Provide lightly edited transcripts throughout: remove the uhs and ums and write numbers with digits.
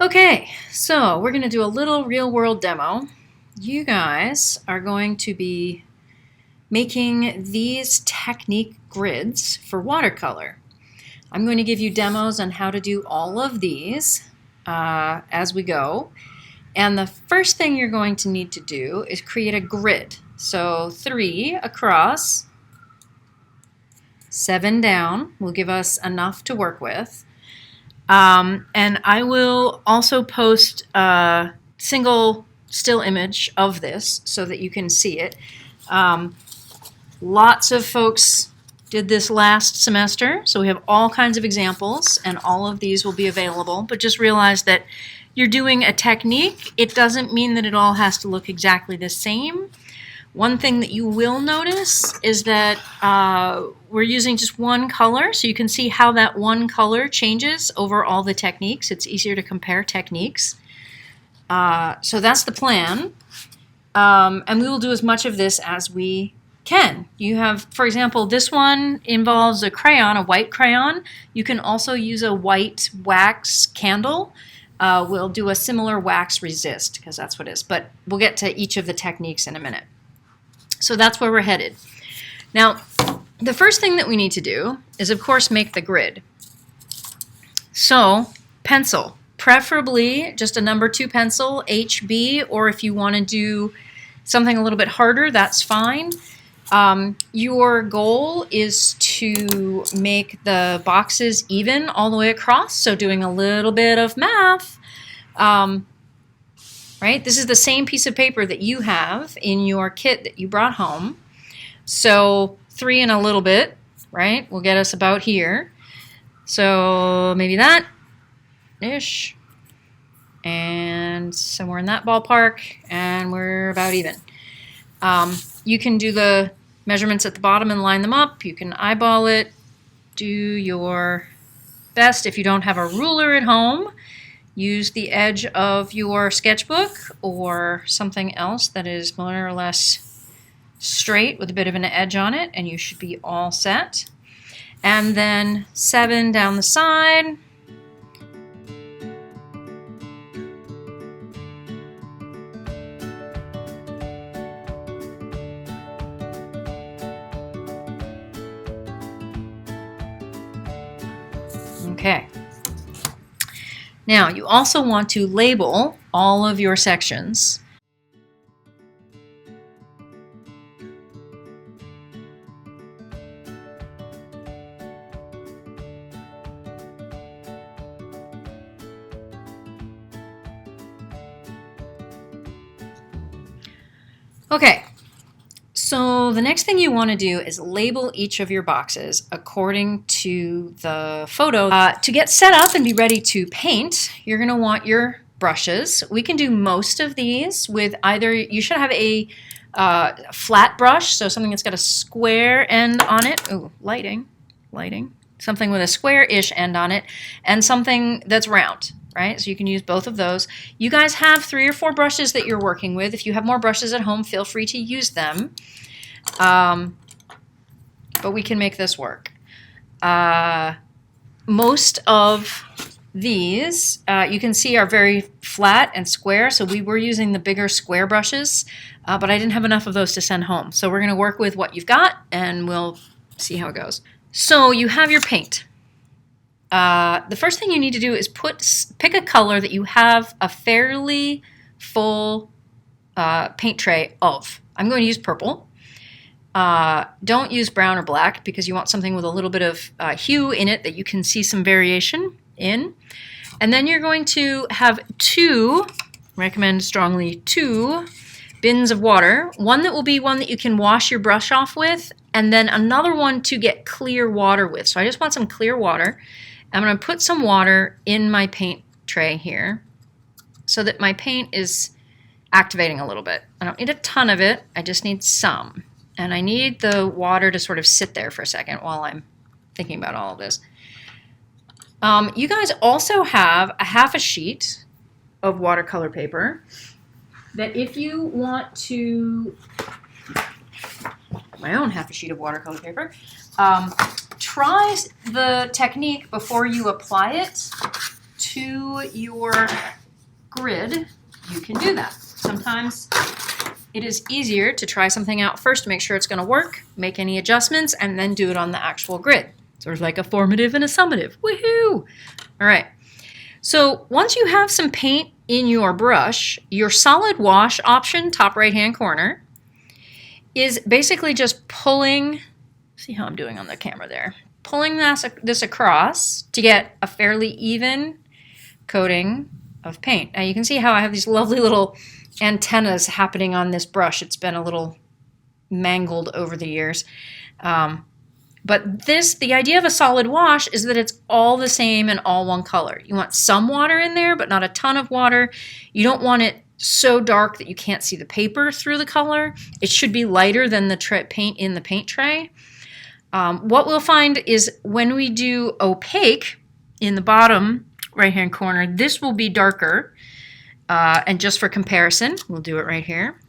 Okay, so we're going to do a little real-world demo. You guys are going to be making these technique grids for watercolor. I'm going to give you demos on how to do all of these as we go. And the first thing you're going to need to do is create a grid. So 3 across, 7 down will give us enough to work with. And I will also post a single still image of this so that you can see it. Lots of folks did this last semester, so we have all kinds of examples, and all of these will be available. But just realize that you're doing a technique. It doesn't mean that it all has to look exactly the same. One thing that you will notice is that we're using just one color, so you can see how that one color changes over all the techniques. It's easier to compare techniques. So that's the plan. And we will do as much of this as we can. You have, for example, this one involves a crayon, a white crayon. You can also use a white wax candle. We'll do a similar wax resist, because that's what it is. But we'll get to each of the techniques in a minute. So that's where we're headed. Now, the first thing that we need to do is, of course, make the grid. So, pencil. Preferably just a number 2 pencil, HB, or if you want to do something a little bit harder, that's fine. Your goal is to make the boxes even all the way across, so doing a little bit of math. Right? This is the same piece of paper that you have in your kit that you brought home. So 3 and a little bit, right, will get us about here. So maybe that-ish. And somewhere in that ballpark, and we're about even. You can do the measurements at the bottom and line them up. You can eyeball it. Do your best. If you don't have a ruler at home, use the edge of your sketchbook or something else that is more or less straight with a bit of an edge on it, and you should be all set. And then 7 down the side. Okay. Now, you also want to label all of your sections. Okay. So the next thing you want to do is label each of your boxes according to the photo. To get set up and be ready to paint, you're going to want your brushes. We can do most of these with either, you should have a flat brush, so something that's got a square end on it. Ooh, lighting. Something with a square-ish end on it, and something that's round. Right? So you can use both of those. You guys have 3 or 4 brushes that you're working with. If you have more brushes at home, feel free to use them. But we can make this work. Most of these, you can see, are very flat and square. So we were using the bigger square brushes, but I didn't have enough of those to send home. So we're going to work with what you've got, and we'll see how it goes. So you have your paint. The first thing you need to do is pick a color that you have a fairly full paint tray of. I'm going to use purple. Don't use brown or black, because you want something with a little bit of hue in it that you can see some variation in. And then you're going to have 2, recommend strongly 2 bins of water. One that will be one that you can wash your brush off with, and then another one to get clear water with. So I just want some clear water. I'm going to put some water in my paint tray here so that my paint is activating a little bit. I don't need a ton of it, I just need some. And I need the water to sort of sit there for a second while I'm thinking about all of this. You guys also have a half a sheet of watercolor paper that, if you want to, my own half a sheet of watercolor paper, try the technique before you apply it to your grid, you can do that. Sometimes it is easier to try something out first to make sure it's going to work, make any adjustments, and then do it on the actual grid. Sort of like a formative and a summative. Woohoo! All right. So once you have some paint in your brush, your solid wash option, top right-hand corner, is basically just pulling, see how I'm doing on the camera there, pulling this across to get a fairly even coating of paint. Now you can see how I have these lovely little antennas happening on this brush. It's been a little mangled over the years. But the idea of a solid wash is that it's all the same and all one color. You want some water in there, but not a ton of water. You don't want it so dark that you can't see the paper through the color. It should be lighter than the paint in the paint tray. What we'll find is when we do opaque in the bottom right-hand corner, this will be darker. And just for comparison, we'll do it right here.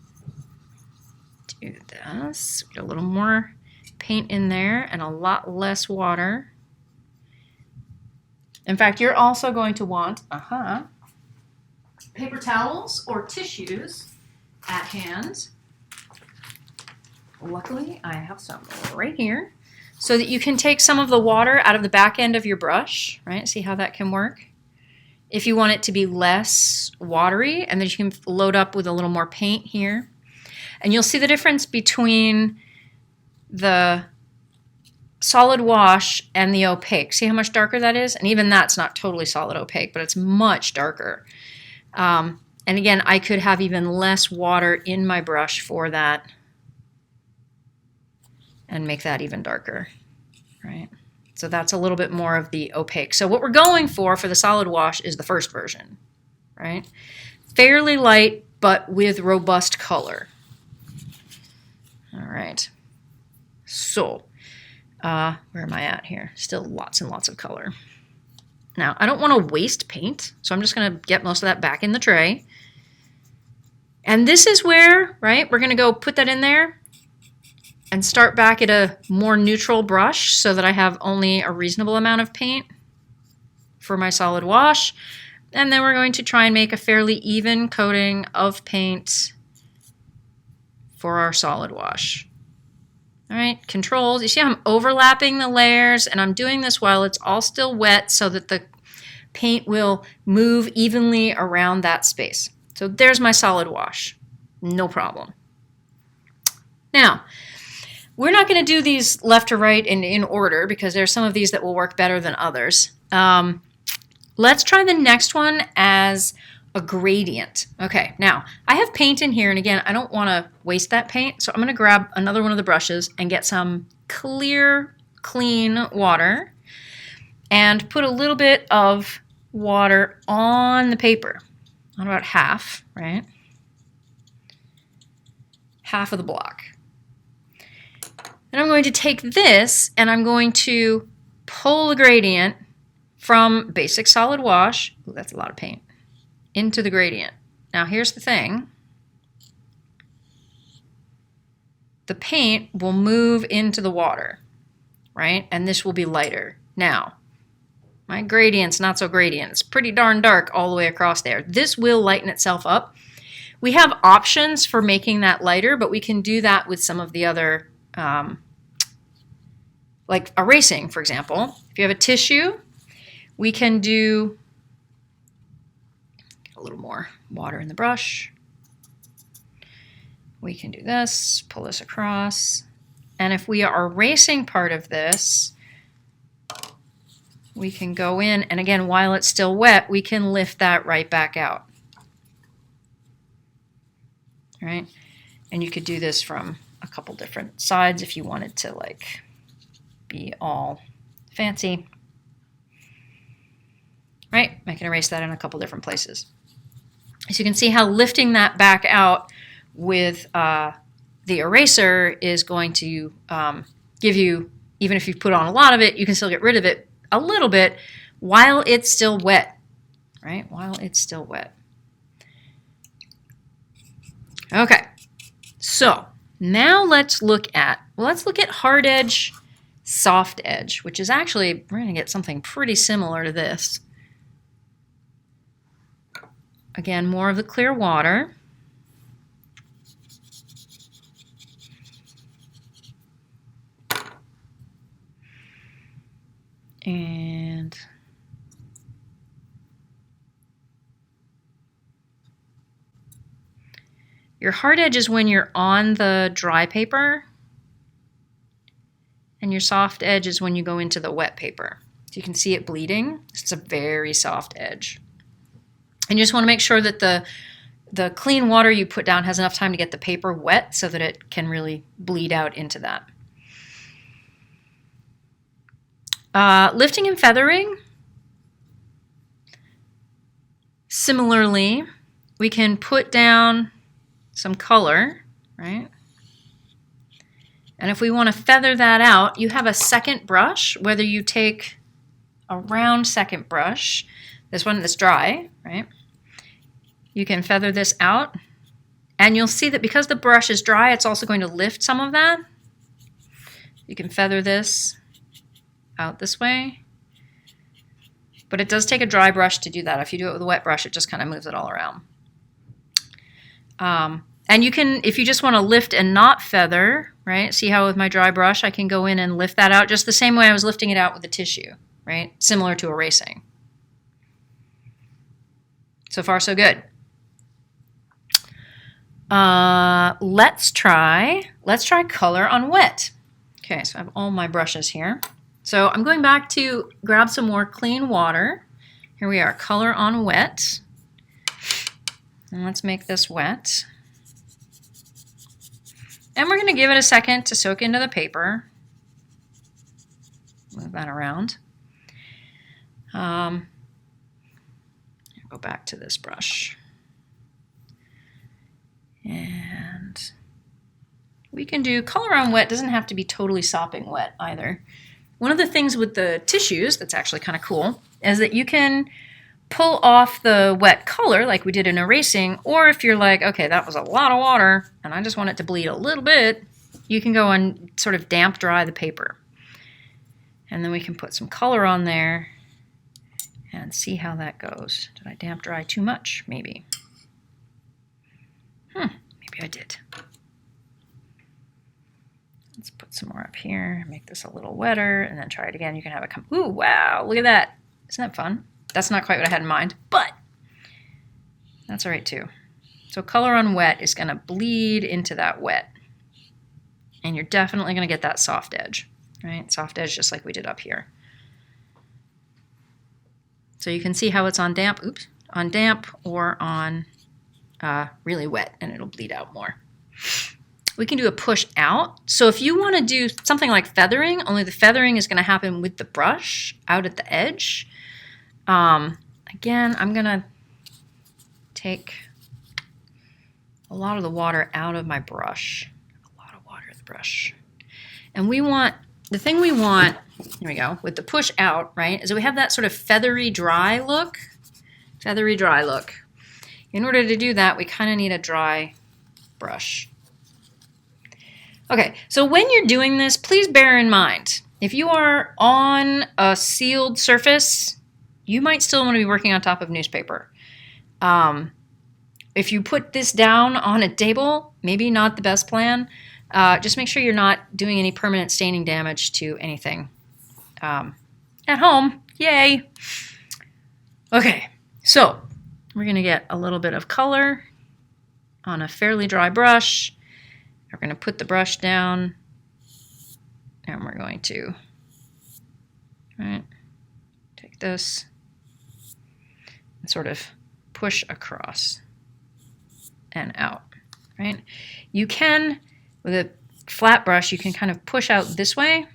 Do this, get a little more paint in there and a lot less water. In fact, you're also going to want paper towels or tissues at hand. Luckily, I have some right here so that you can take some of the water out of the back end of your brush, right? See how that can work? If you want it to be less watery, and then you can load up with a little more paint here. And you'll see the difference between the solid wash and the opaque. See how much darker that is? And even that's not totally solid opaque, but it's much darker. And again, I could have even less water in my brush for that and make that even darker, right? So that's a little bit more of the opaque. So what we're going for the solid wash is the first version, right? Fairly light, but with robust color. All right. So, where am I at here? Still lots and lots of color. Now, I don't want to waste paint, so I'm just going to get most of that back in the tray. And this is where, right, we're going to go put that in there and start back at a more neutral brush so that I have only a reasonable amount of paint for my solid wash. And then we're going to try and make a fairly even coating of paint for our solid wash. All right, controls. You see how I'm overlapping the layers, and I'm doing this while it's all still wet so that the paint will move evenly around that space. So there's my solid wash. No problem. Now, we're not going to do these left to right in order because there's some of these that will work better than others. Let's try the next one as a gradient. Okay, now I have paint in here, and again, I don't want to waste that paint, so I'm going to grab another one of the brushes and get some clear, clean water and put a little bit of water on the paper, on about half, right? Half of the block. And I'm going to take this and I'm going to pull the gradient from basic solid wash, ooh, that's a lot of paint, into the gradient. Now here's the thing. The paint will move into the water, right? And this will be lighter. Now, my gradient's not so gradient. It's pretty darn dark all the way across there. This will lighten itself up. We have options for making that lighter, but we can do that with some of the other, like erasing, for example. If you have a tissue, we can do a little more water in the brush. We can do this, pull this across. And if we are erasing part of this, we can go in, and again, while it's still wet, we can lift that right back out. All right? And you could do this from a couple different sides if you wanted to like be all fancy. Right? I can erase that in a couple different places. So you can see how lifting that back out with the eraser is going to give you, even if you put on a lot of it, you can still get rid of it a little bit while it's still wet, right? While it's still wet. Okay, so now let's look at hard edge, soft edge, which is actually, we're going to get something pretty similar to this. again, more of the clear water. And your hard edge is when you're on the dry paper, and your soft edge is when you go into the wet paper. So you can see it bleeding. It's a very soft edge. And you just want to make sure that the clean water you put down has enough time to get the paper wet so that it can really bleed out into that. Lifting and feathering. Similarly, we can put down some color, right? And if we want to feather that out, you have a second brush, whether you take a round second brush, this one that's dry, right? You can feather this out, and you'll see that because the brush is dry, it's also going to lift some of that. You can feather this out this way, but it does take a dry brush to do that. If you do it with a wet brush, it just kind of moves it all around. And you can, if you just want to lift and not feather, right? See how with my dry brush I can go in and lift that out just the same way I was lifting it out with the tissue, right? Similar to erasing. So far, so good. Let's try color on wet. Okay, so I have all my brushes here. So I'm going back to grab some more clean water. Here we are, color on wet. And let's make this wet. And we're going to give it a second to soak into the paper. Move that around. Go back to this brush. And we can do color on wet. Doesn't have to be totally sopping wet either. One of the things with the tissues that's actually kind of cool is that you can pull off the wet color like we did in erasing, or if you're like, okay, that was a lot of water and I just want it to bleed a little bit, you can go and sort of damp dry the paper. And then we can put some color on there and see how that goes. Did I damp dry too much? Maybe. Maybe I did. Let's put some more up here, make this a little wetter, and then try it again. You can have it come, ooh, wow, look at that. Isn't that fun? That's not quite what I had in mind, but that's all right too. So color on wet is going to bleed into that wet. And you're definitely going to get that soft edge, right? Soft edge just like we did up here. So you can see how it's on damp, on damp or on really wet, and it'll bleed out more. We can do a push out. So if you want to do something like feathering, only the feathering is going to happen with the brush out at the edge. Again, I'm going to take a lot of the water out of my brush. A lot of water in the brush. And we want, the thing we want, here we go, with the push out, right, is that we have that sort of feathery dry look. Feathery dry look. In order to do that, we kind of need a dry brush. Okay, so when you're doing this, please bear in mind, if you are on a sealed surface, you might still want to be working on top of newspaper. If you put this down on a table, maybe not the best plan. Just make sure you're not doing any permanent staining damage to anything at home. Yay! Okay, so we're going to get a little bit of color on a fairly dry brush. We're going to put the brush down, and we're going to take this and sort of push across and out, right? You can, with a flat brush, you can kind of push out this way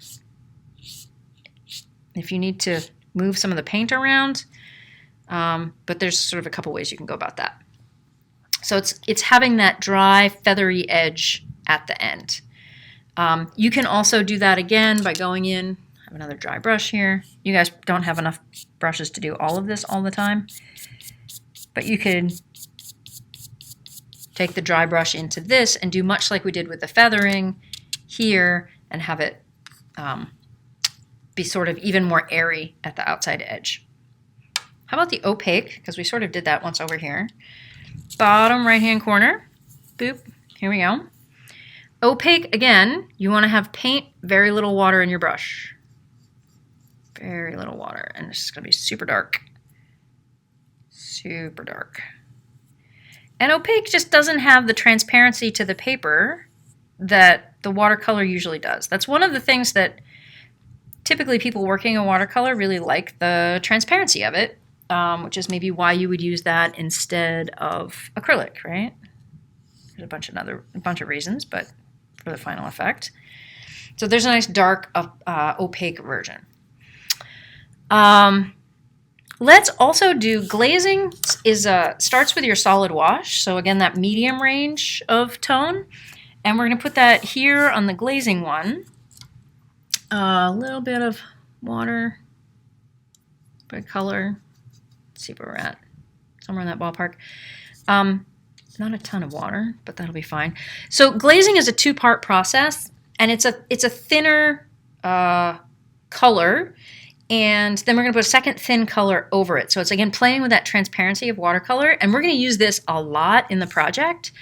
if you need to move some of the paint around, but there's sort of a couple ways you can go about that. So it's having that dry, feathery edge at the end. You can also do that again by going in. I have another dry brush here. You guys don't have enough brushes to do all of this all the time, but you could take the dry brush into this and do much like we did with the feathering here and have it be sort of even more airy at the outside edge. how about the opaque? Because we sort of did that once over here. Bottom right-hand corner. Boop. Here we go. Opaque, again, you want to have paint, very little water in your brush. Very little water. And this is going to be super dark. Super dark. And opaque just doesn't have the transparency to the paper that the watercolor usually does. That's one of the things that typically people working in watercolor really like, the transparency of it, which is maybe why you would use that instead of acrylic, right? There's a bunch of reasons, but for the final effect. So there's a nice dark opaque version. Let's also do glazing. Starts with your solid wash. So again, that medium range of tone. And we're going to put that here on the glazing one. A little bit of water, bit of color. Let's see where we're at. Somewhere in that ballpark. Not a ton of water, but that'll be fine. So glazing is a two-part process, and it's a thinner color. And then we're going to put a second thin color over it. So it's, again, playing with that transparency of watercolor. And we're going to use this a lot in the project.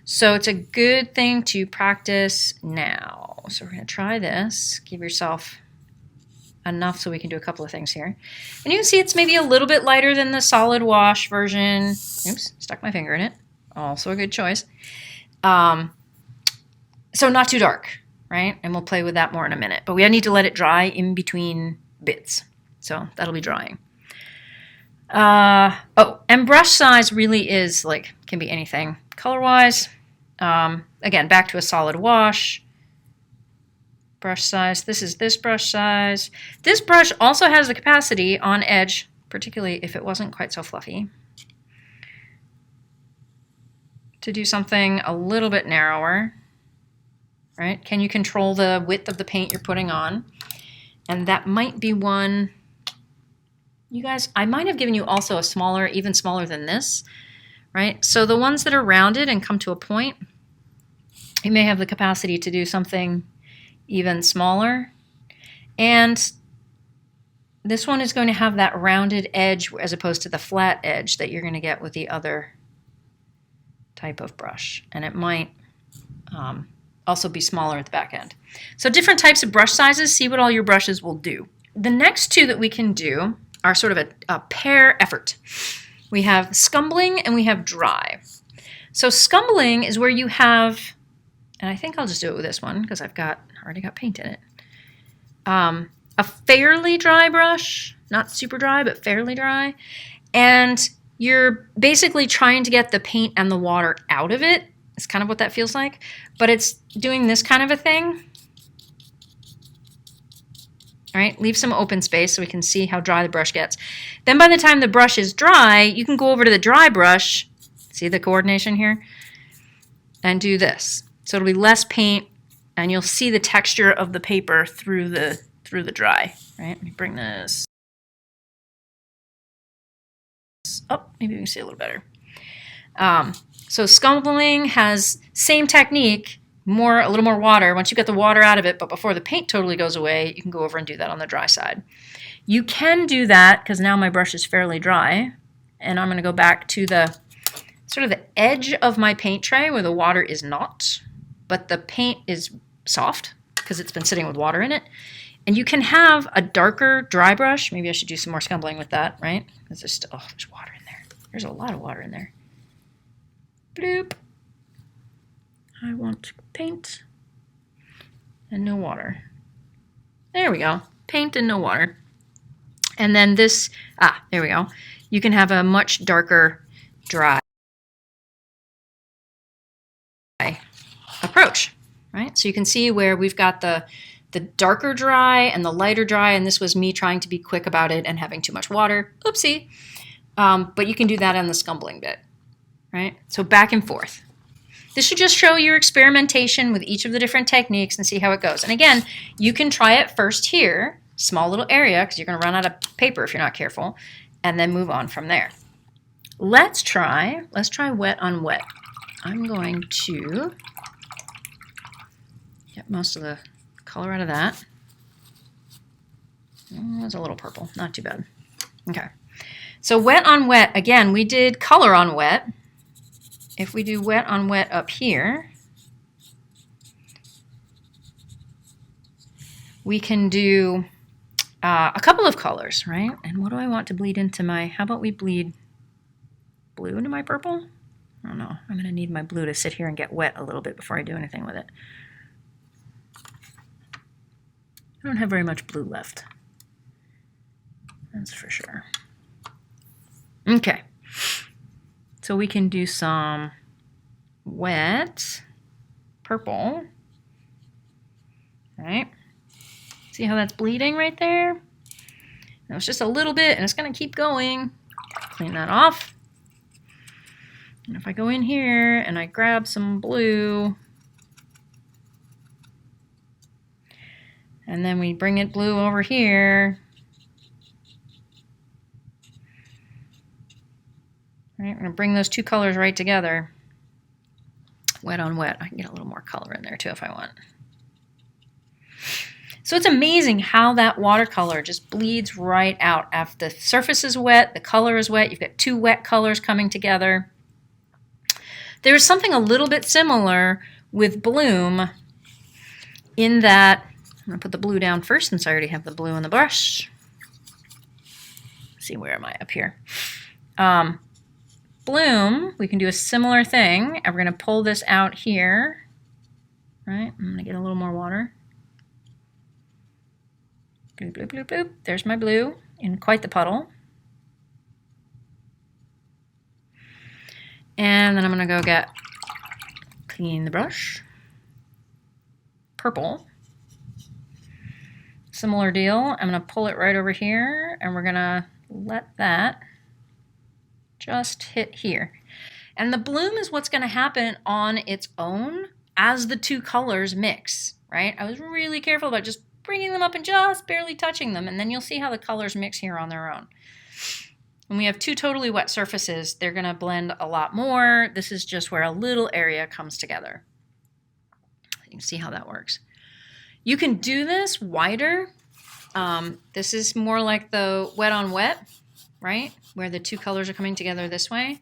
So it's a good thing to practice now. So we're going to try this. Give yourself enough so we can do a couple of things here. And you can see it's maybe a little bit lighter than the solid wash version. Oops, stuck my finger in it. Also a good choice. So not too dark, right? And we'll play with that more in a minute. But we need to let it dry in between bits. So that'll be drying. And brush size really is can be anything color-wise. Again, back to a solid wash. Brush size. This is this brush size. This brush also has the capacity on edge, particularly if it wasn't quite so fluffy, to do something a little bit narrower, right? Can you control the width of the paint you're putting on? And that might be one, you guys, I might have given you also a smaller, even smaller than this, right? So the ones that are rounded and come to a point, you may have the capacity to do something even smaller. And this one is going to have that rounded edge as opposed to the flat edge that you're going to get with the other type of brush. And it might also be smaller at the back end. So different types of brush sizes, see what all your brushes will do. The next two that we can do are sort of a pair effort. We have scumbling and we have dry. So scumbling is where you have, and I think I'll just do it with this one because I've already got paint in it. A fairly dry brush, not super dry, but fairly dry. And you're basically trying to get the paint and the water out of it. It's kind of what that feels like, but it's doing this kind of a thing. All right, leave some open space so we can see how dry the brush gets. Then by the time the brush is dry, you can go over to the dry brush, see the coordination here, and do this. So it'll be less paint, and you'll see the texture of the paper through the dry. Right? Let me bring this up. Maybe we can see a little better. So scumbling has same technique, a little more water. Once you get the water out of it, but before the paint totally goes away, you can go over and do that on the dry side. You can do that because now my brush is fairly dry, and I'm going to go back to the sort of the edge of my paint tray where the water is not, but the paint is soft because it's been sitting with water in it. And you can have a darker dry brush. Maybe I should do some more scumbling with that, right? There's water in there. There's a lot of water in there. Bloop. I want paint and no water. There we go. Paint and no water. And then this, there we go. You can have a much darker dry approach, right? So you can see where we've got the darker dry and the lighter dry, and this was me trying to be quick about it and having too much water. Oopsie. But you can do that on the scumbling bit, right? So back and forth. This should just show your experimentation with each of the different techniques and see how it goes. And again, you can try it first here, small little area, because you're going to run out of paper if you're not careful, and then move on from there. Let's try wet on wet. I'm going to get most of the color out of that. Oh, that's a little purple, not too bad. Okay. So wet on wet, again, we did color on wet. If we do wet on wet up here, we can do a couple of colors, right? And what do I want to bleed into my, how about we bleed blue into my purple? I don't know. I'm going to need my blue to sit here and get wet a little bit before I do anything with it. I don't have very much blue left. That's for sure. Okay. So we can do some wet purple. Right? See how that's bleeding right there? Now it's just a little bit, and it's going to keep going. Clean that off. And if I go in here and I grab some blue, and then we bring it blue over here, right, we're going to bring those two colors right together. Wet on wet. I can get a little more color in there too if I want. So it's amazing how that watercolor just bleeds right out. After the surface is wet, the color is wet, you've got two wet colors coming together. There's something a little bit similar with bloom in that, I'm going to put the blue down first since I already have the blue in the brush. Let's see, where am I? Up here. Bloom, we can do a similar thing, and we're going to pull this out here. Right, I'm going to get a little more water. Bloop, bloop, bloop, bloop. There's my blue in quite the puddle. And then I'm going to go clean the brush. Purple. Similar deal. I'm going to pull it right over here, and we're going to let that just hit here. And the bloom is what's going to happen on its own as the two colors mix, right? I was really careful about just bringing them up and just barely touching them, and then you'll see how the colors mix here on their own. When we have two totally wet surfaces, they're going to blend a lot more. This is just where a little area comes together. You can see how that works. You can do this wider. This is more like the wet on wet, right? Where the two colors are coming together this way.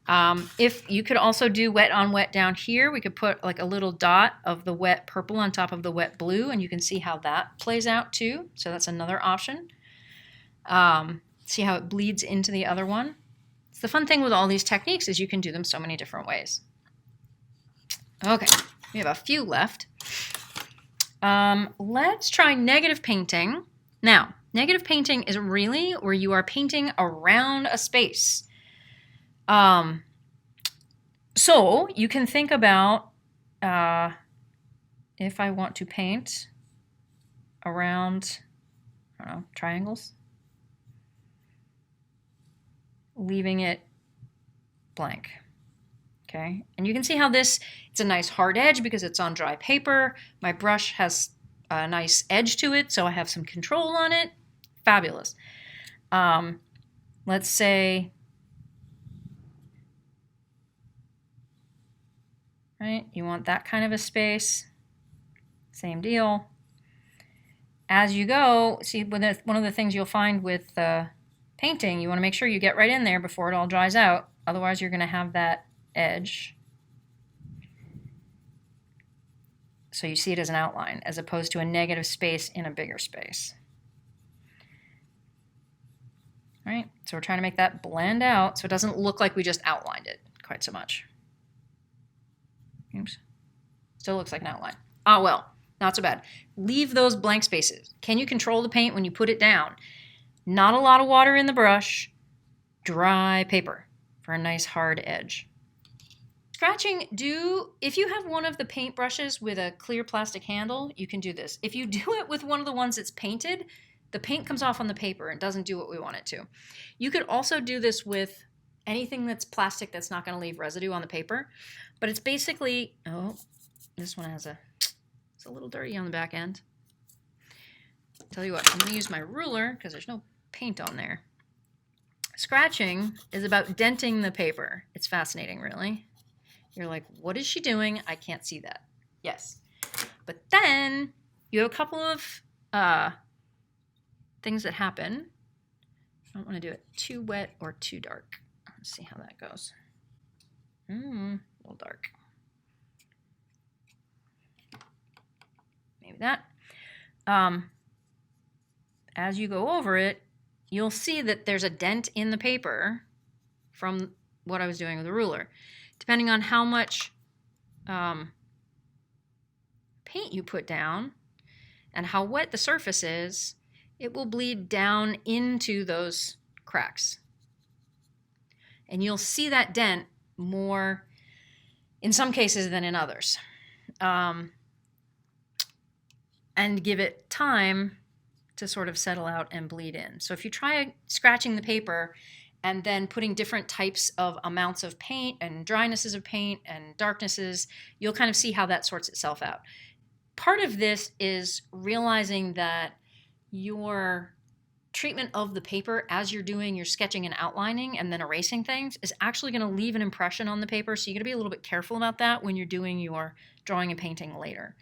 If you could also do wet on wet down here, we could put like a little dot of the wet purple on top of the wet blue, and you can see how that plays out too. So that's another option. See how it bleeds into the other one. It's the fun thing with all these techniques is you can do them so many different ways. Okay, we have a few left. Let's try negative painting. Now, negative painting is really where you are painting around a space. So you can think about if I want to paint around, I don't know, triangles, leaving it blank. Okay, and you can see how this, it's a nice hard edge because it's on dry paper. My brush has a nice edge to it, so I have some control on it. Fabulous. Let's say, right, you want that kind of a space. Same deal. As you go, see, one of the things you'll find with painting, you want to make sure you get right in there before it all dries out. Otherwise, you're going to have that edge. So you see it as an outline as opposed to a negative space in a bigger space. All right, so we're trying to make that blend out so it doesn't look like we just outlined it quite so much. Oops. Still looks like an outline. Ah, well, not so bad. Leave those blank spaces. Can you control the paint when you put it down? Not a lot of water in the brush. Dry paper for a nice hard edge. Scratching, if you have one of the paint brushes with a clear plastic handle, you can do this. If you do it with one of the ones that's painted, the paint comes off on the paper and doesn't do what we want it to. You could also do this with anything that's plastic that's not going to leave residue on the paper. But it's basically, oh, this one it's a little dirty on the back end. Tell you what, I'm going to use my ruler because there's no paint on there. Scratching is about denting the paper. It's fascinating, really. You're like, what is she doing? I can't see that. Yes. But then you have a couple of things that happen. I don't want to do it too wet or too dark. Let's see how that goes. A little dark. Maybe that. As you go over it, you'll see that there's a dent in the paper from what I was doing with the ruler. Depending on how much paint you put down and how wet the surface is, it will bleed down into those cracks. And you'll see that dent more in some cases than in others. And give it time to sort of settle out and bleed in. So if you try scratching the paper and then putting different types of amounts of paint and drynesses of paint and darknesses, you'll kind of see how that sorts itself out. Part of this is realizing that your treatment of the paper as you're doing your sketching and outlining and then erasing things is actually going to leave an impression on the paper. So you're going to be a little bit careful about that when you're doing your drawing and painting later.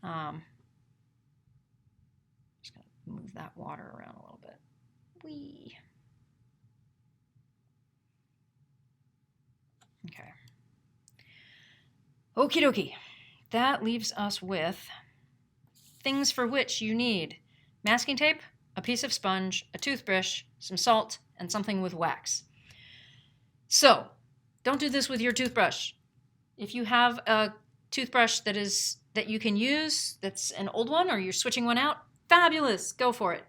Just going to move that water around a little bit. Whee! Okay. Okie dokie. That leaves us with things for which you need masking tape, a piece of sponge, a toothbrush, some salt, and something with wax. So, don't do this with your toothbrush. If you have a toothbrush that you can use, that's an old one, or you're switching one out, fabulous, go for it.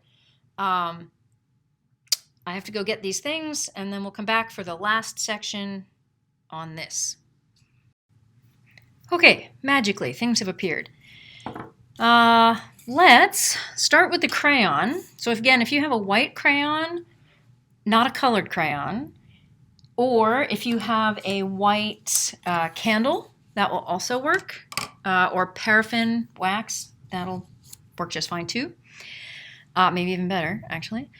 I have to go get these things, and then we'll come back for the last section on this. Okay, magically, things have appeared. Let's start with the crayon. So if you have a white crayon, not a colored crayon, or if you have a white candle, that will also work, or paraffin wax, that'll work just fine too. Maybe even better, actually.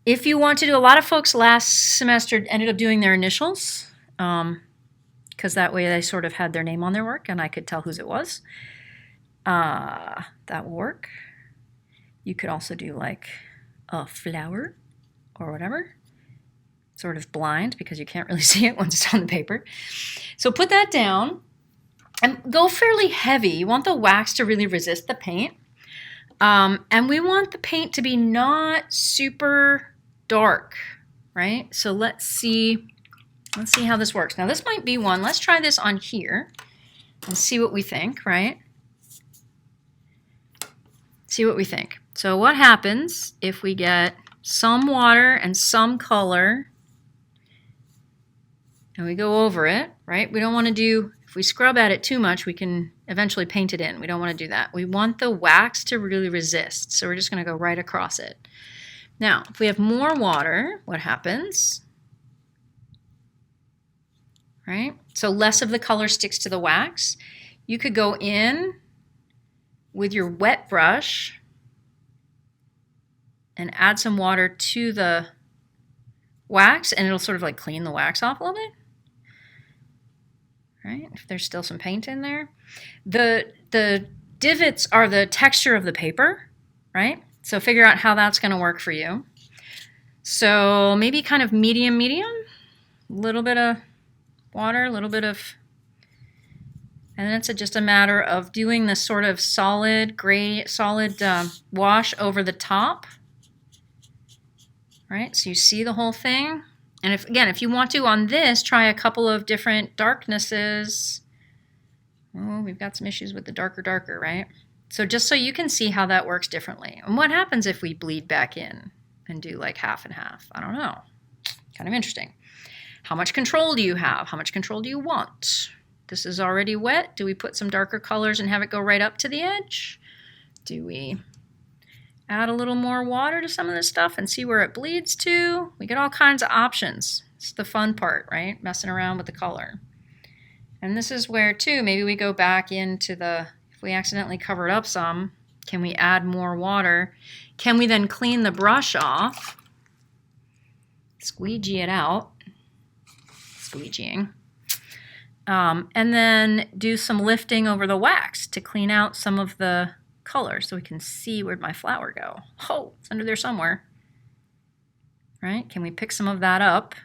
If you want to do, a lot of folks last semester ended up doing their initials, because that way they sort of had their name on their work and I could tell whose it was. That will work. You could also do like a flower or whatever, sort of blind because you can't really see it once it's on the paper. So put that down and go fairly heavy. You want the wax to really resist the paint. And we want the paint to be not super dark, right? So let's see how this works. Now this might be one. Let's try this on here and see what we think, right? See what we think. So what happens if we get some water and some color and we go over it, right? We don't want to do, if we scrub at it too much, we can eventually paint it in. We don't want to do that. We want the wax to really resist. So we're just going to go right across it. Now, if we have more water, what happens? Right? So less of the color sticks to the wax. You could go in with your wet brush and add some water to the wax, and it'll sort of like clean the wax off a little bit. Right? If there's still some paint in there. The divots are the texture of the paper, right? So figure out how that's going to work for you. So maybe kind of medium, a little bit of water, a little bit of, and then it's just a matter of doing this sort of solid wash over the top, right? So you see the whole thing. And if you want to on this, try a couple of different darknesses. Oh, we've got some issues with the darker, right? So just so you can see how that works differently. And what happens if we bleed back in and do like half and half? I don't know. Kind of interesting. How much control do you have? How much control do you want? This is already wet. Do we put some darker colors and have it go right up to the edge? Do we add a little more water to some of this stuff and see where it bleeds to? We get all kinds of options. It's the fun part, right? Messing around with the color. And this is where, too, maybe we go back into if we accidentally cover it up some, can we add more water? Can we then clean the brush off? Squeegee it out. Squeegeeing. And then do some lifting over the wax to clean out some of the color so we can see where'd my flower go. Oh, it's under there somewhere. right? Can we pick some of that up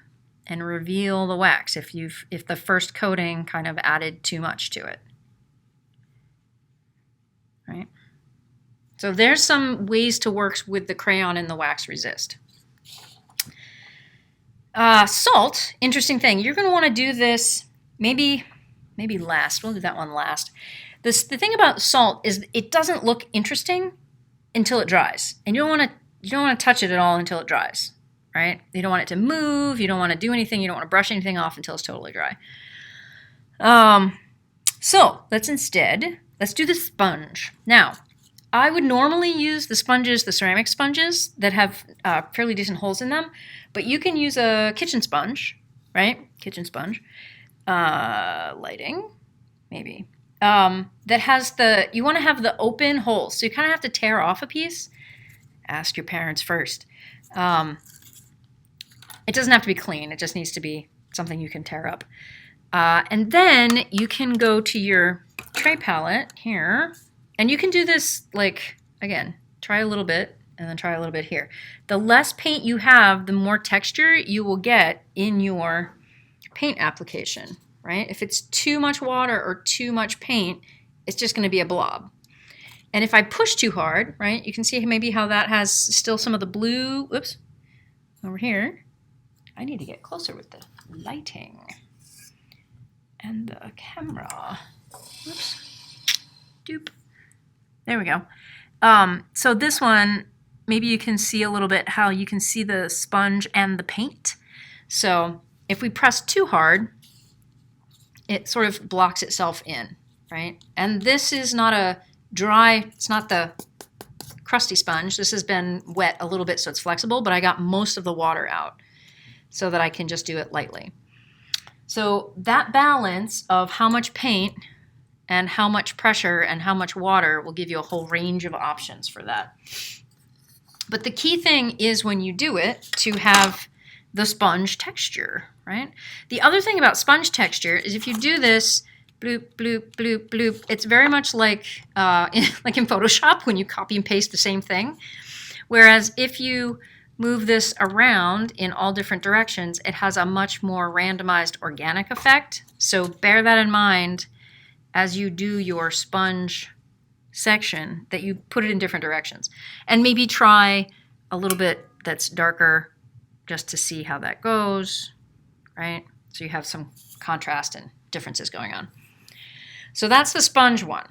and reveal the wax if the first coating kind of added too much to it, right? So there's some ways to work with the crayon and the wax resist. Salt, interesting thing. You're going to want to do this maybe last. We'll do that one last. The thing about salt is it doesn't look interesting until it dries, and you don't want to touch it at all until it dries, right? You don't want it to move. You don't want to do anything. You don't want to brush anything off until it's totally dry. So let's do the sponge. Now, I would normally use the sponges, the ceramic sponges that have fairly decent holes in them, but you can use a kitchen sponge, right? Kitchen sponge. Lighting, maybe. That has you want to have the open holes. So you kind of have to tear off a piece. Ask your parents first. It doesn't have to be clean. It just needs to be something you can tear up. And then you can go to your tray palette here, and you can do this, like, again, try a little bit and then try a little bit here. The less paint you have, the more texture you will get in your paint application, right? If it's too much water or too much paint, it's just going to be a blob. And if I push too hard, right, you can see maybe how that has still some of the blue, whoops, over here. I need to get closer with the lighting and the camera. Whoops, doop. There we go. So this one, maybe you can see a little bit how you can see the sponge and the paint. So if we press too hard, it sort of blocks itself in, right? And this is not a dry, it's not the crusty sponge. This has been wet a little bit so it's flexible, but I got most of the water out so that I can just do it lightly. So that balance of how much paint and how much pressure and how much water will give you a whole range of options for that. But the key thing is when you do it to have the sponge texture, right? The other thing about sponge texture is if you do this bloop, bloop, bloop, bloop, it's very much like in Photoshop when you copy and paste the same thing. Whereas if you move this around in all different directions, it has a much more randomized organic effect. So bear that in mind as you do your sponge section, that you put it in different directions. And maybe try a little bit that's darker just to see how that goes, right? So you have some contrast and differences going on. So that's the sponge one.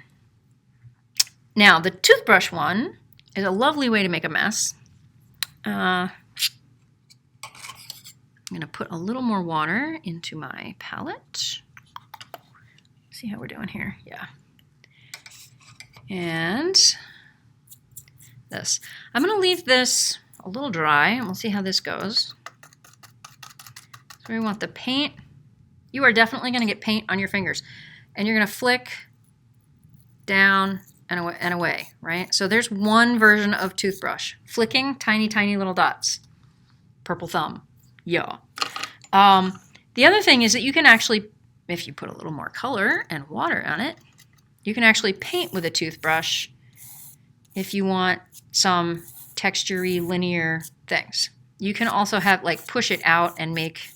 Now, the toothbrush one is a lovely way to make a mess. I'm going to put a little more water into my palette. See how we're doing here. Yeah. And this. I'm going to leave this a little dry, and we'll see how this goes. So we want the paint. You are definitely going to get paint on your fingers. And you're going to flick down and away, right? So there's one version of toothbrush. Flicking tiny, tiny little dots. Purple thumb. Yeah. The other thing is that you can actually, if you put a little more color and water on it, you can actually paint with a toothbrush if you want some texture-y, linear things. You can also have, like, push it out and make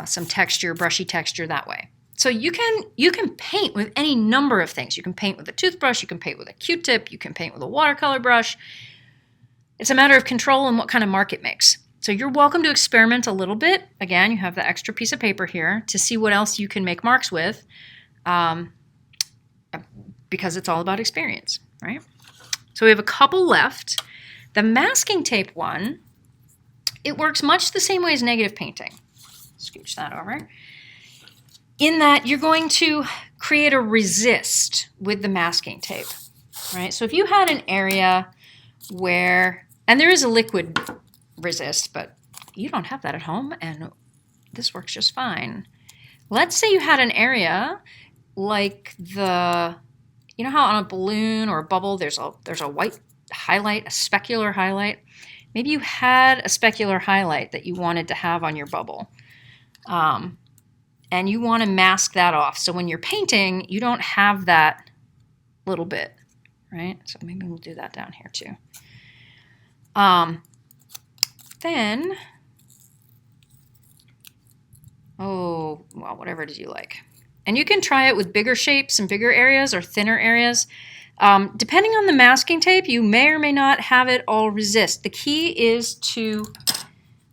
some texture, brushy texture that way. So you can paint with any number of things. You can paint with a toothbrush, you can paint with a Q-tip, you can paint with a watercolor brush. It's a matter of control and what kind of mark it makes. So you're welcome to experiment a little bit. Again, you have the extra piece of paper here to see what else you can make marks with, because it's all about experience, right? So we have a couple left. The masking tape one, it works much the same way as negative painting. Scooch that over. In that you're going to create a resist with the masking tape, right? So if you had an area where, and there is a liquid resist, but you don't have that at home, and this works just fine. Let's say you had an area like you know how on a balloon or a bubble there's a white highlight, a specular highlight? Maybe you had a specular highlight that you wanted to have on your bubble. And you want to mask that off. So when you're painting, you don't have that little bit, right? So maybe we'll do that down here too. then, oh, well, whatever it is you like. And you can try it with bigger shapes and bigger areas or thinner areas. Depending on the masking tape, you may or may not have it all resist. The key is to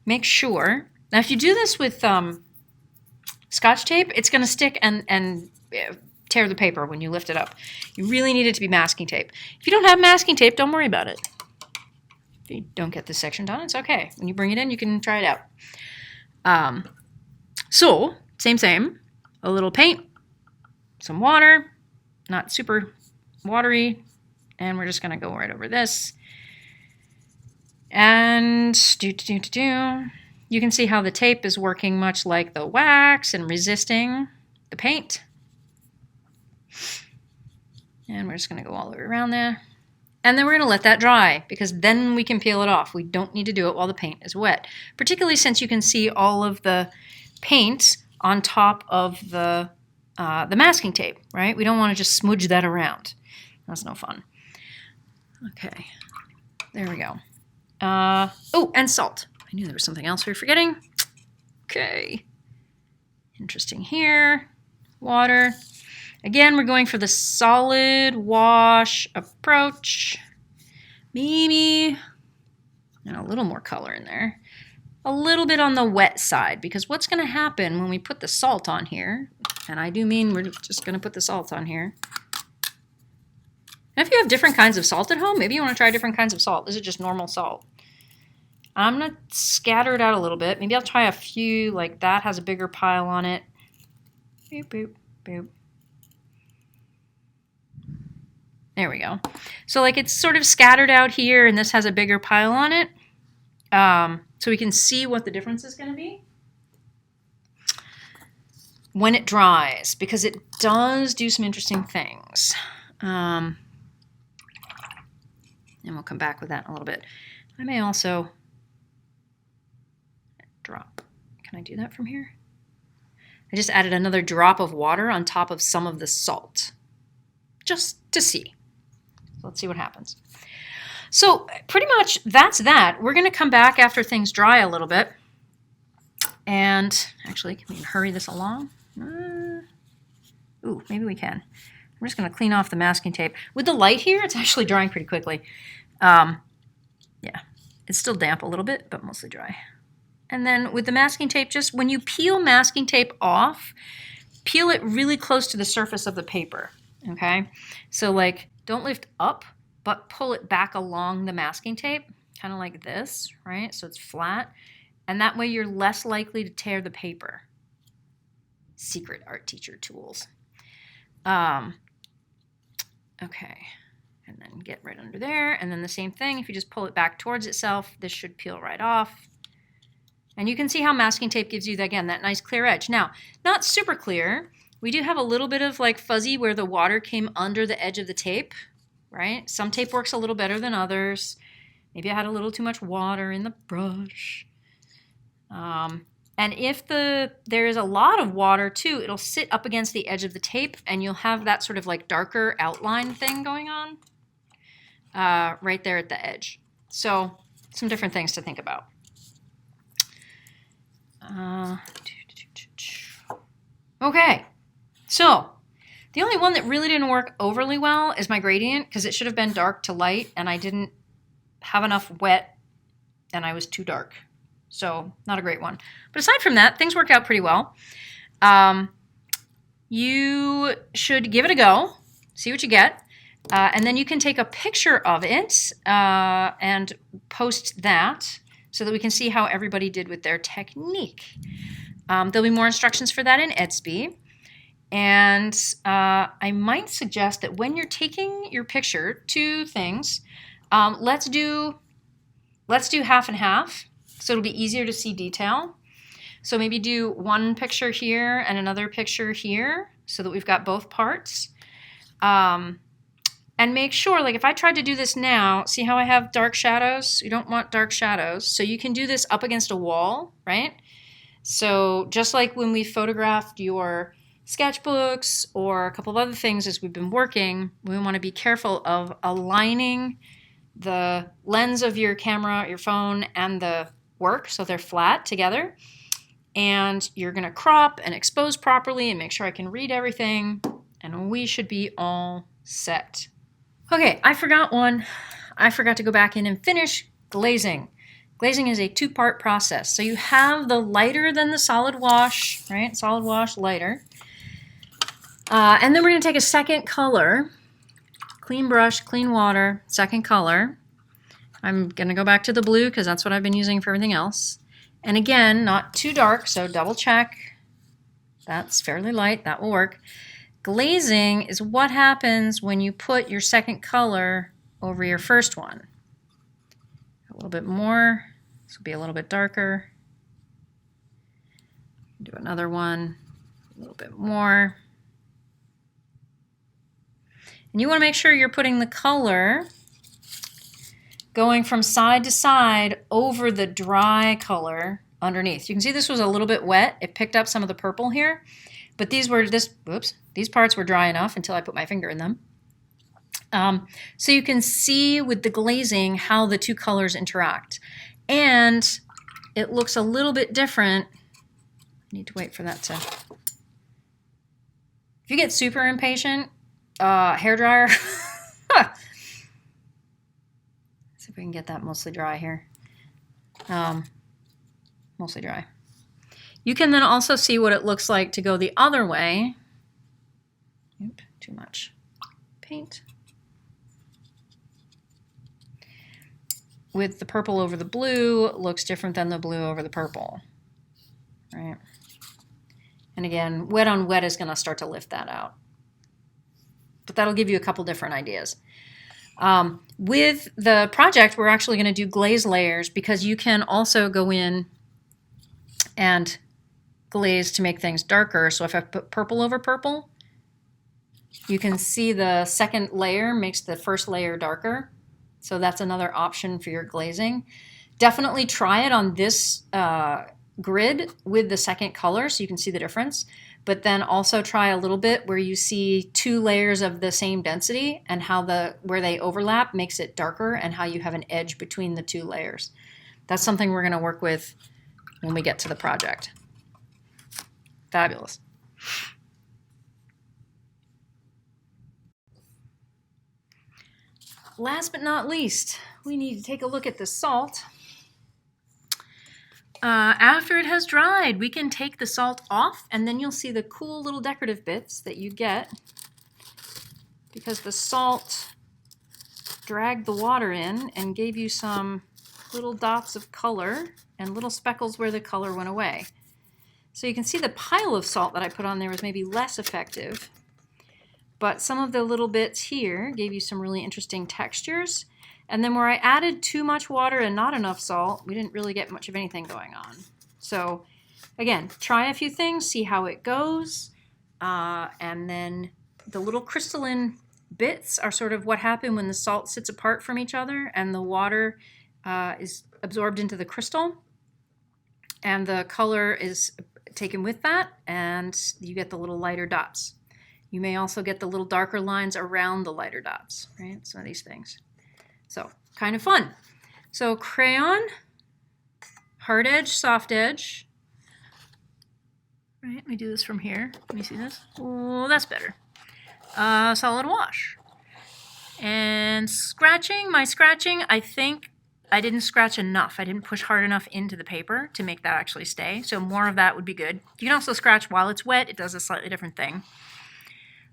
make sure. Now, if you do this with Scotch tape, it's going to stick and tear the paper when you lift it up. You really need it to be masking tape. If you don't have masking tape, don't worry about it. If you don't get this section done, it's okay. When you bring it in, you can try it out. So, same. A little paint, some water, not super watery, and we're just going to go right over this. And you can see how the tape is working much like the wax and resisting the paint. And we're just going to go all the way around there. And then we're going to let that dry, because then we can peel it off. We don't need to do it while the paint is wet, particularly since you can see all of the paint on top of the masking tape, right? We don't want to just smudge that around. That's no fun. Okay, there we go. Oh, and salt. I knew there was something else we were forgetting. Okay, interesting here. Water. Again, we're going for the solid wash approach. Maybe, and a little more color in there. A little bit on the wet side, because what's going to happen when we put the salt on here, and I do mean we're just going to put the salt on here. And if you have different kinds of salt at home, maybe you want to try different kinds of salt. This is just normal salt. I'm going to scatter it out a little bit. Maybe I'll try a few, like that has a bigger pile on it. Boop, boop, boop. There we go. So like it's sort of scattered out here, and this has a bigger pile on it. So we can see what the difference is going to be when it dries, because it does do some interesting things. And we'll come back with that in a little bit. I may also drop. Can I do that from here? I just added another drop of water on top of some of the salt, just to see. So let's see what happens. So pretty much that's that. We're going to come back after things dry a little bit. And actually, can we hurry this along? Ooh, maybe we can. I'm just going to clean off the masking tape. With the light here, it's actually drying pretty quickly. Yeah, it's still damp a little bit, but mostly dry. And then with the masking tape, just when you peel masking tape off, peel it really close to the surface of the paper, okay? So like, don't lift up, but pull it back along the masking tape, kind of like this, right? So it's flat. And that way you're less likely to tear the paper. Secret art teacher tools. Okay, and then get right under there. And then the same thing, if you just pull it back towards itself, this should peel right off. And you can see how masking tape gives you, again, that nice clear edge. Now, not super clear. We do have a little bit of like fuzzy where the water came under the edge of the tape, right? Some tape works a little better than others. Maybe I had a little too much water in the brush. And if there is a lot of water too, it'll sit up against the edge of the tape, and you'll have that sort of like darker outline thing going on right there at the edge. So some different things to think about. Okay, so the only one that really didn't work overly well is my gradient, because it should have been dark to light, and I didn't have enough wet, and I was too dark. So not a great one. But aside from that, things work out pretty well. You should give it a go, see what you get, and then you can take a picture of it and post that so that we can see how everybody did with their technique. There'll be more instructions for that in Etsby. And I might suggest that when you're taking your picture, two things. Let's do half and half, so it'll be easier to see detail. So maybe do one picture here and another picture here so that we've got both parts. And make sure, like if I tried to do this now, see how I have dark shadows? You don't want dark shadows. So you can do this up against a wall, right? So just like when we photographed your sketchbooks or a couple of other things as we've been working, we want to be careful of aligning the lens of your camera, your phone, and the work so they're flat together. And you're going to crop and expose properly and make sure I can read everything. And we should be all set. Okay, I forgot one. I forgot to go back in and finish glazing. Glazing is a two-part process. So you have the lighter than the solid wash, right? Solid wash, lighter. And then we're going to take a second color. Clean brush, clean water, second color. I'm going to go back to the blue because that's what I've been using for everything else. And again, not too dark, so double check. That's fairly light. That will work. Glazing is what happens when you put your second color over your first one. A little bit more. This will be a little bit darker. Do another one. A little bit more. And you want to make sure you're putting the color going from side to side over the dry color underneath. You can see this was a little bit wet. It picked up some of the purple here, but these parts were dry enough until I put my finger in them. So you can see with the glazing how the two colors interact. And it looks a little bit different. I need to wait for that to... If you get super impatient, hairdryer. See if we can get that mostly dry here. Mostly dry. You can then also see what it looks like to go the other way. Oop, too much paint. With the purple over the blue, looks different than the blue over the purple. Right? And again, wet on wet is going to start to lift that out. But that'll give you a couple different ideas. With the project, we're actually going to do glaze layers because you can also go in and glaze to make things darker. So if I put purple over purple, you can see the second layer makes the first layer darker. So that's another option for your glazing. Definitely try it on this grid with the second color so you can see the difference. But then also try a little bit where you see two layers of the same density and how where they overlap makes it darker and how you have an edge between the two layers. That's something we're going to work with when we get to the project. Fabulous. Last but not least, we need to take a look at the salt. After it has dried, we can take the salt off, and then you'll see the cool little decorative bits that you get because the salt dragged the water in and gave you some little dots of color and little speckles where the color went away. So you can see the pile of salt that I put on there was maybe less effective, but some of the little bits here gave you some really interesting textures. And then where I added too much water and not enough salt, we didn't really get much of anything going on. So again, try a few things, see how it goes. And then the little crystalline bits are sort of what happened when the salt sits apart from each other and the water is absorbed into the crystal. And the color is taken with that, and you get the little lighter dots. You may also get the little darker lines around the lighter dots, right? Some of these things. So, kind of fun. So, crayon, hard edge, soft edge. Right, let me do this from here. Let me see this. Oh, that's better. Solid wash. And scratching, my scratching, I think I didn't scratch enough. I didn't push hard enough into the paper to make that actually stay. So more of that would be good. You can also scratch while it's wet. It does a slightly different thing.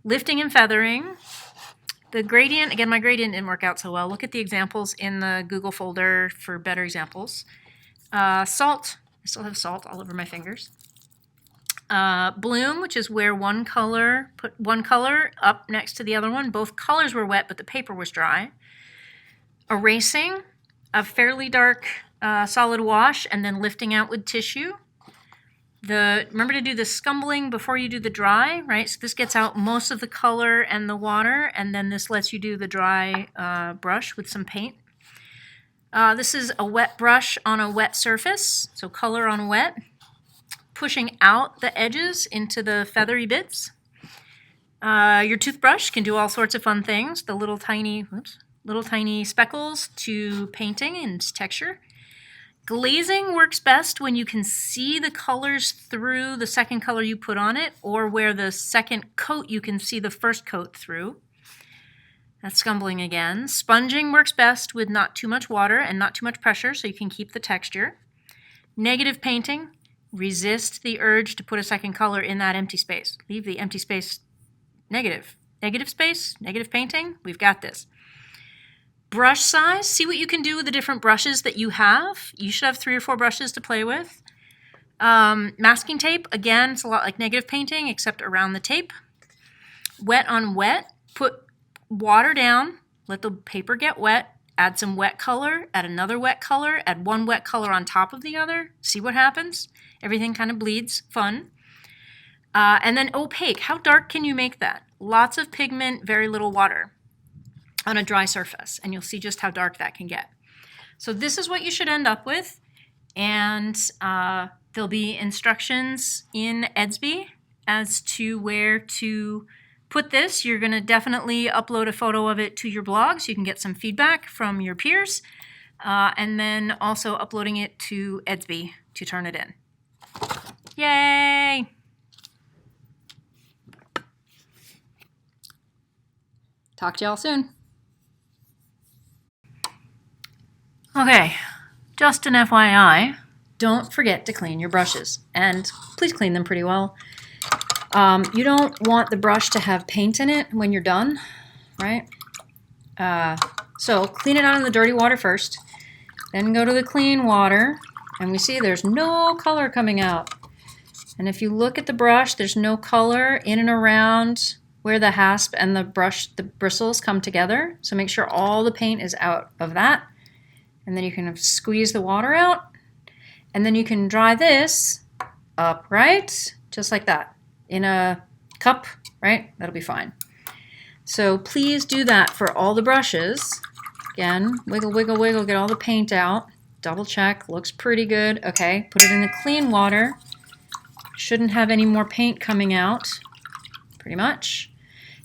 Lifting and feathering. The gradient, again, my gradient didn't work out so well. Look at the examples in the Google folder for better examples. Salt, I still have salt all over my fingers. Bloom, which is where put one color up next to the other one. Both colors were wet, but the paper was dry. Erasing, a fairly dark solid wash, and then lifting out with tissue. Remember to do the scumbling before you do the dry, right? So this gets out most of the color and the water, and then this lets you do the dry brush with some paint. This is a wet brush on a wet surface, so color on wet. Pushing out the edges into the feathery bits. Your toothbrush can do all sorts of fun things. The little tiny speckles to painting and texture. Glazing works best when you can see the colors through the second color you put on it, or where the second coat you can see the first coat through. That's scumbling again. Sponging works best with not too much water and not too much pressure, so you can keep the texture. Negative painting, resist the urge to put a second color in that empty space. Leave the empty space negative. Negative space, negative painting, we've got this. Brush size, see what you can do with the different brushes that you have. You should have 3 or 4 brushes to play with. Masking tape, again, it's a lot like negative painting, except around the tape. Wet on wet, put water down, let the paper get wet, add some wet color, add another wet color, add one wet color on top of the other. See what happens? Everything kind of bleeds, fun. And then opaque, how dark can you make that? Lots of pigment, very little water on a dry surface, and you'll see just how dark that can get. So this is what you should end up with, and there'll be instructions in Edsby as to where to put this. You're going to definitely upload a photo of it to your blog so you can get some feedback from your peers, and then also uploading it to Edsby to turn it in. Yay! Talk to y'all soon. Okay, just an FYI, don't forget to clean your brushes, and please clean them pretty well. You don't want the brush to have paint in it when you're done, right? So clean it out in the dirty water first, then go to the clean water, and we see there's no color coming out. And if you look at the brush, there's no color in and around where the hasp and the bristles come together. So make sure all the paint is out of that. And then you can squeeze the water out, and then you can dry this upright, just like that, in a cup, right? That'll be fine. So please do that for all the brushes. Again, wiggle, wiggle, wiggle, get all the paint out. Double check, looks pretty good. Okay, put it in the clean water. Shouldn't have any more paint coming out, pretty much.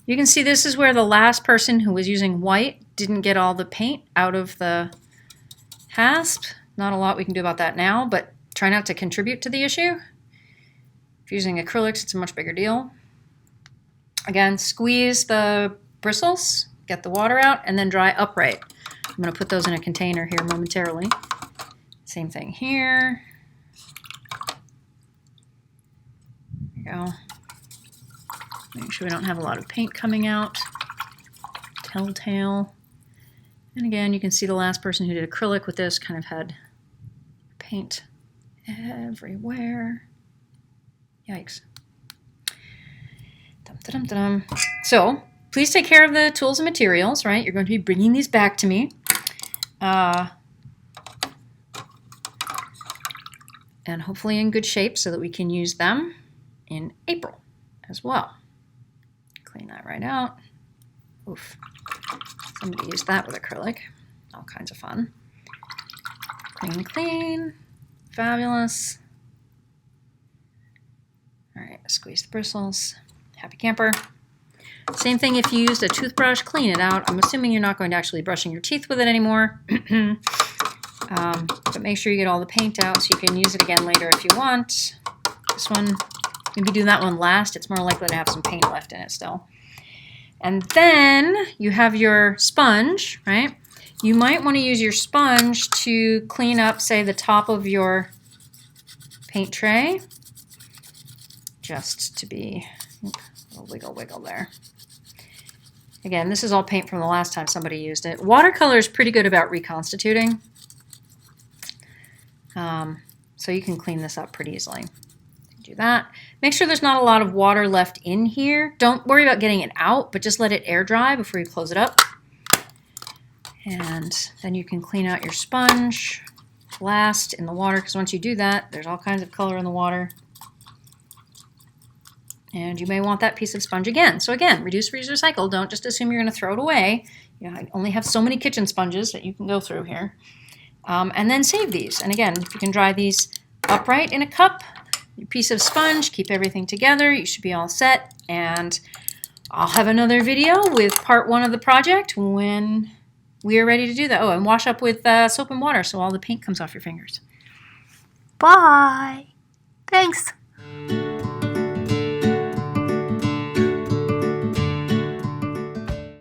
You can see this is where the last person who was using white didn't get all the paint out of the hasp. Not a lot we can do about that now, but try not to contribute to the issue. If you're using acrylics, it's a much bigger deal. Again, squeeze the bristles, get the water out, and then dry upright. I'm going to put those in a container here momentarily. Same thing here. There you go. Make sure we don't have a lot of paint coming out. Telltale. And again, you can see the last person who did acrylic with this kind of had paint everywhere. Yikes. Dum, dum, dum. So please take care of the tools and materials, right? You're going to be bringing these back to me. And hopefully in good shape so that we can use them in April as well. Clean that right out. Oof. Somebody used that with acrylic. All kinds of fun. Clean, clean. Fabulous. All right, squeeze the bristles. Happy camper. Same thing if you used a toothbrush, clean it out. I'm assuming you're not going to actually be brushing your teeth with it anymore. But make sure you get all the paint out so you can use it again later if you want. This one, maybe do that one last. It's more likely to have some paint left in it still. And then you have your sponge, right? You might want to use your sponge to clean up, say, the top of your paint tray. Just to be a little wiggle, wiggle there. Again, this is all paint from the last time somebody used it. Watercolor is pretty good about reconstituting. So you can clean this up pretty easily. Do that. Make sure there's not a lot of water left in here. Don't worry about getting it out, but just let it air dry before you close it up. And then you can clean out your sponge last in the water, because once you do that, there's all kinds of color in the water. And you may want that piece of sponge again. So again, reduce, reuse, recycle. Don't just assume you're going to throw it away. You know, I only have so many kitchen sponges that you can go through here. And then save these. And again, if you can dry these upright in a cup, your piece of sponge, keep everything together, you should be all set. And I'll have another video with part 1 of the project when we are ready to do that. Oh, and wash up with soap and water so all the paint comes off your fingers. Bye.